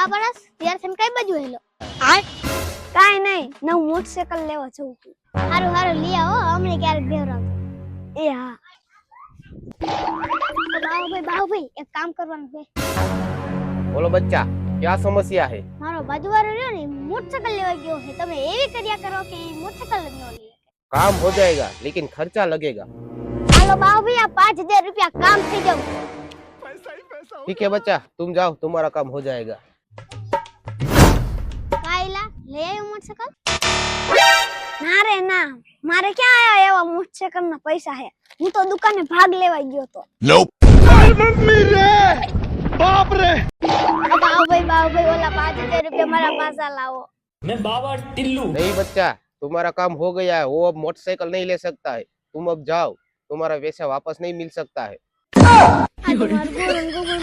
કા પરસ ત્યાર થઈને કઈ બાજુ હેલો કાઈ નહીં નવ મોટરસાઇકલ લેવા જવું છું. હારું હારું લઈ આવો અમને ક્યારેક દેવરાવ એ હા બાહુભાઈ એક કામ કરવાનું છે. बोलो बच्चा क्या समस्या है? મારો બાજુવાળો રહ્યો ને મોટરસાઇકલ લેવા ગયો છે. તમે એવી કર્યા કરો કે મોટરસાઇકલ જ ન લે. काम हो जाएगा लेकिन खर्चा लगेगा. હાલો બાહુભાઈ આ 5000 રૂપિયા કામ થઈ જાવ. ठीक है बच्चा तुम जाओ तुम्हारा काम हो जाएगा. કાયલા લઈ આવ્યો મોટરસાઇકલ? ના રે ના મારે ક્યાં આયા એવા મોટરસાઇકલ ના પૈસા હે. હું તો દુકાને ભાગ લેવા ગયો તો. બાહુભાઈ ઓલા 5000 રૂપિયા મારા પાસા લાવો. मैं बाबा टिल्लू नहीं बच्चा तुम्हारा काम हो गया है. वो अब मोटरसाइकिल नहीं ले सकता है. तुम अब जाओ तुम्हारा पैसा वापस नहीं मिल सकता है. આ તો મારું ગોળું